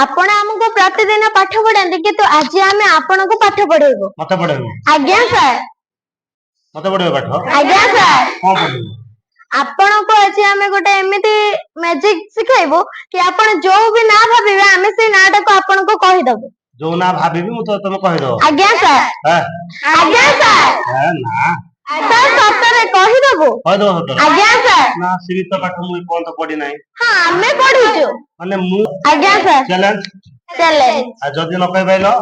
आपण हमको प्रतिदिन पाठ पढ़ाते किंतु आज आमे आपण को पाठ पढ़ेबो मते पढ़ेबो आज्ञा सर मते पढ़ेबो पाठ आज्ञा सर कोन पढ़ेबो आपण को आज आमे गोटे एमिति मैजिक सिखाइबो कि आपण जो भी ना भाबिबे आमे से नाटा को आपण को कहि दबो जो ना भाबिबी मु तो तुम कहि दो आज्ञा सर आज्ञा सर ना सर सतरे कहि दबो आज्ञा सर ना सिरी तो पाठ मु कोन तो पढ़ी नाही हां हमें पढ़िजो माने मु आज्ञा सर चैलेंज चैलेंज आ जदी न कहि बैलो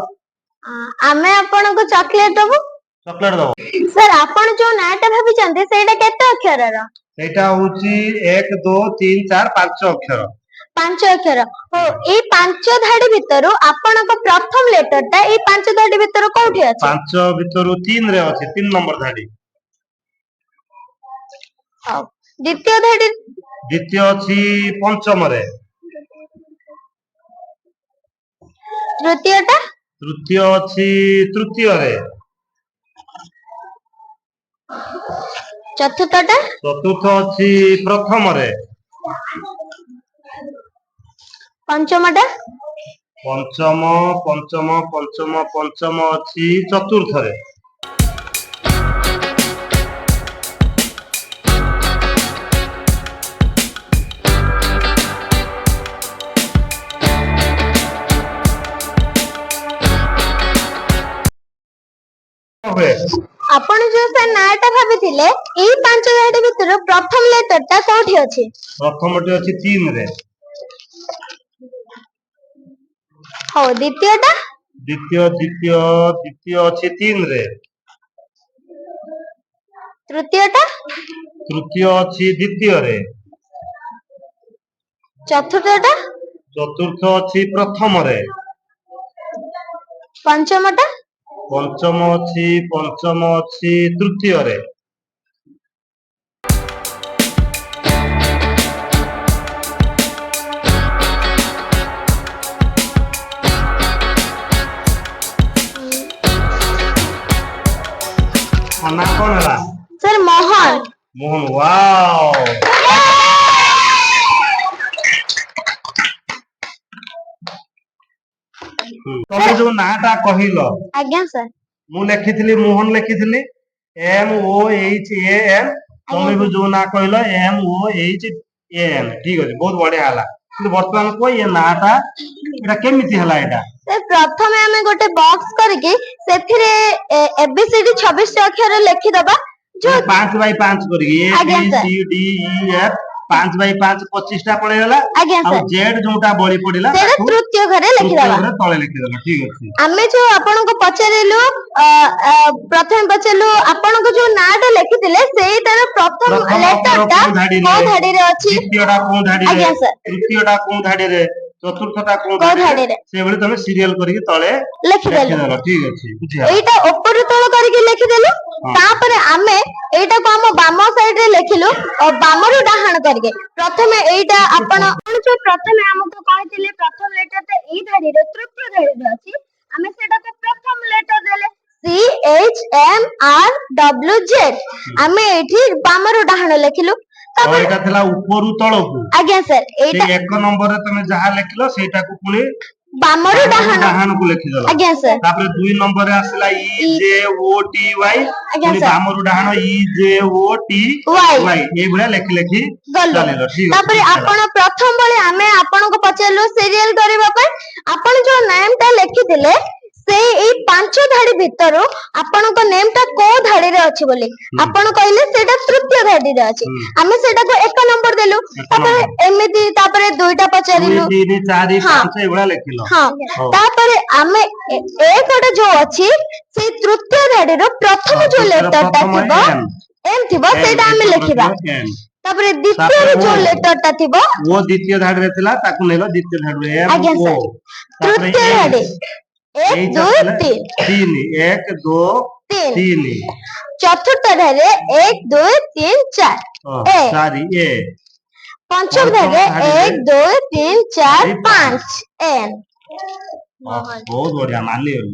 आमे आपण को चॉकलेट दबो चॉकलेट दबो सर आपण जो नाटा भाबी चंदे सेटा केते अक्षर रा सेटा होची 1 2 3 4 5 अक्षर 5 अक्षर हो ए 5 धाडी भितरु आपण को प्रथम लेटर ता ए 5 धाडी भितर कोठी अछि 5 भितरु 3 रे अछि 3 नंबर धाडी द्वितीय धाडी द्वितीय अछि पंचम रे तृतीय अछि तृतीय रे चतुर्थ अछि प्रथम रे पंचम अछि चतुर्थ रे आपण जो से नाटा भाबिथिले ए 5 धाडी भितर प्रथम लेटर ता कोठी अछि प्रथम टे अछि 3 रे हो द्वितीय अछि 3 रे तृतीय अछि द्वितीय रे चतुर्थ अछि प्रथम रे पंचम अछि तृतीय रे ना कौन है सर मोहन वाओ तुम जो नाटा कहिलो आज्ञा सर मु लिखिथिली मोहन लिखिथिली MOHAN तुम भी जो ना कहिलो MOHAN ठीक अछि बहुत बढ़िया हला कि वर्तमान को ये नाटा एटा केमिति हला एटा से प्रथमे हमें गोटे बॉक्स करके सेथिरे ABCD 26 अक्षर लिखि दबा जो 5 बाय 5 करी ABCDEF 5 बाय 5 25 टा पड़े गला आ जेड जोटा बळी पडिला सेटा तृतीय घरे लिखि दबा तृतीय घरे तळे लिखि दबा ठीक अछि हमें जो आपण को पचरेलु प्रथम पचरेलु आपण को जो नाटा लिखिथिले सेही तार प्रथम लेटर ता को धाडी रे अछि द्वितीयटा को धाडी रे तृतीयटा को धाडी रे चतुर्थटा को धाडी रे से भली तमे सीरियल करी तळे लिखि देलो ठीक अछि बुझिया एटा ऊपर तळ करी लिखि देलु तापर आमे एटा को हम बाम साइड रे लिखिलु और बामरु डाहाण करके प्रथमे एटा आपण जो प्रथमे हमको कहथिले प्रथम लेटर ता ई धाडी रे तृतीय धाडी रे अछि हमें सेटा को प्रथम लेटर देले CHMRWZ हमें एठी बामरु डाहाण लिखिलु तो एटा थला ऊपर तळकू आज्ञा सर एटा एक नंबर रे तमे जहा लिखलो सेटा को पुनी बामरु डाहाण को लिखि देलो आज्ञा सर तापर 2 नंबर रे आसला EJOTY पुनी बामरु डाहाण EJOTY ए भला लिखि लिखि चलेलो ठीक तापर आपण प्रथम बळे हमें आपण को पचेलु सीरियल करबा पर आपण जो नाम ता लिखि दिले से ए 5 धाडी भितर आपण को नेम ता को धाडी रे अछि बोली आपण कहले सेटा तृतीय धाडी रे अछि हमें सेटा को एक नंबर देलु तापर एमिति तापर दुईटा पचारिलु 2 3 4 5 ए भला लिखिलो हां तापर हमें एकटा जो अछि से तृतीय धाडी रो प्रथम जो लेटर ता थिबो एम थिबो सेटा हमें लिखिबा तापर द्वितीय जो लेटर ता थिबो वो द्वितीय धाडी रे थिला ताकू नेलो द्वितीय धाडी रे आज्ञा सर तृतीय धाडी 1 2 3 1 2 3 चतुर्थ धाडी 1 2 3 4 ए पंचम धाडी 1 2 3 4 5 एन बहुत बढ़िया मान लियो।